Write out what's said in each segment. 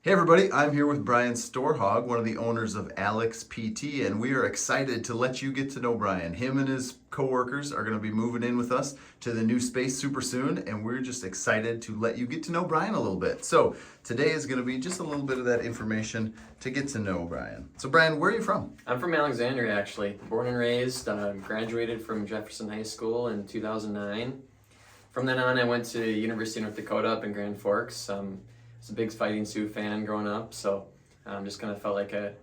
Hey everybody, I'm here with Brian Storhog, one of the owners of Alex PT, and we are excited to let you get to know Brian. Him and his coworkers are going to be moving in with us to the new space super soon, and we're just excited to let you get to know Brian a little bit. So today is going to be just a little bit of that information to get to know Brian. So Brian, where are you from? I'm from Alexandria, actually. Born and raised, graduated from Jefferson High School in 2009. From then on, I went to University of North Dakota up in Grand Forks. I was a big Fighting Sioux fan growing up, so just kind of felt like a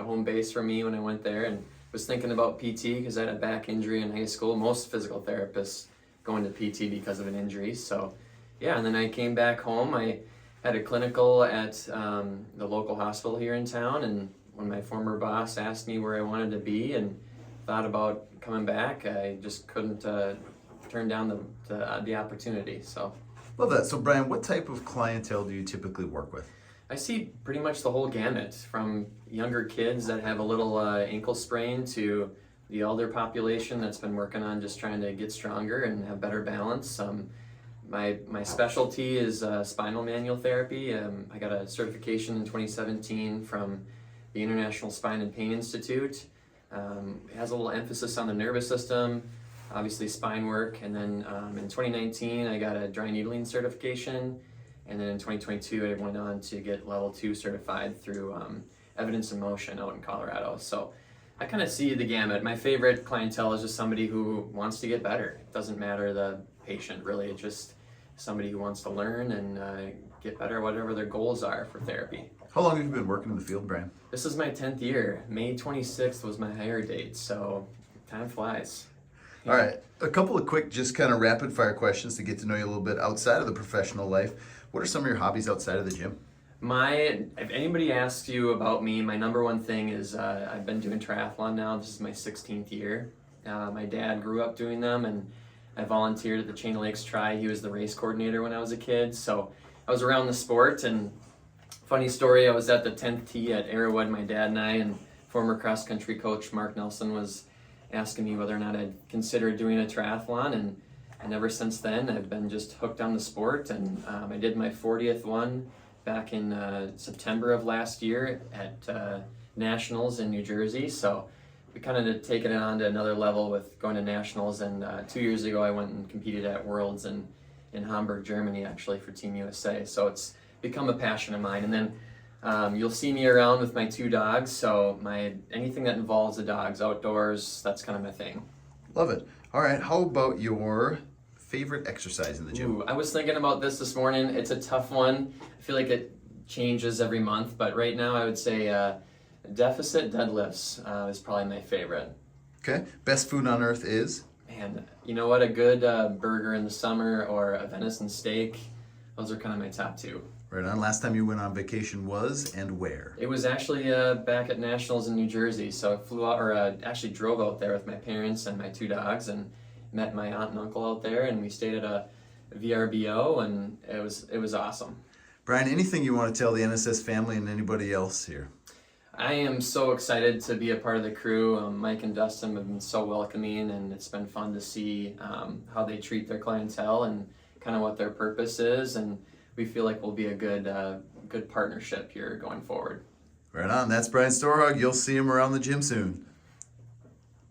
home base for me when I went there, and was thinking about PT because I had a back injury in high school. Most physical therapists go into PT because of an injury. So yeah, and then I came back home. I had a clinical at the local hospital here in town, and when my former boss asked me where I wanted to be and thought about coming back, I just couldn't turn down the opportunity. So. Love that. So Brian, what type of clientele do you typically work with? I see pretty much the whole gamut, from younger kids that have a little ankle sprain to the elder population that's been working on just trying to get stronger and have better balance. My specialty is spinal manual therapy. I got a certification in 2017 from the International Spine and Pain Institute. It has a little emphasis on the nervous system, obviously spine work, and then in 2019 I got a dry needling certification, and then in 2022 I went on to get level 2 certified through Evidence in Motion out in Colorado. So I kind of see the gamut. My favorite clientele is just somebody who wants to get better. It doesn't matter the patient really, it's just somebody who wants to learn and get better, whatever their goals are for therapy. How long have you been working in the field, Brian? This is my 10th year. May 26th was my hire date, so time flies. All right, a couple of quick, just kind of rapid fire questions to get to know you a little bit outside of the professional life. What are some of your hobbies outside of the gym? If anybody asks you about me, my number one thing is I've been doing triathlon now. This is my 16th year. My dad grew up doing them, and I volunteered at the Chain of Lakes Tri. He was the race coordinator when I was a kid, so I was around the sport. And funny story, I was at the 10th tee at Arrowwood, my dad and I, and former cross country coach Mark Nelson was asking me whether or not I'd consider doing a triathlon, and ever since then I've been just hooked on the sport. And I did my 40th one back in September of last year at Nationals in New Jersey, so we kind of taken it on to another level with going to Nationals, and 2 years ago I went and competed at Worlds in Hamburg, Germany, actually, for Team USA, so it's become a passion of mine. And then you'll see me around with my 2 dogs, so anything that involves the dogs outdoors, that's kind of my thing. Love it. All right, how about your favorite exercise in the gym? Ooh, I was thinking about this morning. It's a tough one. I feel like it changes every month, but right now I would say deficit deadlifts is probably my favorite. Okay, best food on earth is? And you know what, a good burger in the summer or a venison steak, those are kind of my top 2. Right on. Last time you went on vacation was, and where? It was actually back at Nationals in New Jersey. So I flew out, or actually drove out there with my parents and my 2 dogs, and met my aunt and uncle out there, and we stayed at a VRBO, and it was awesome. Brian, anything you want to tell the NSS family and anybody else here? I am so excited to be a part of the crew. Mike and Dustin have been so welcoming, and it's been fun to see how they treat their clientele and kind of what their purpose is, and we feel like we'll be a good partnership here going forward. Right on. That's Brian Storhog. You'll see him around the gym soon.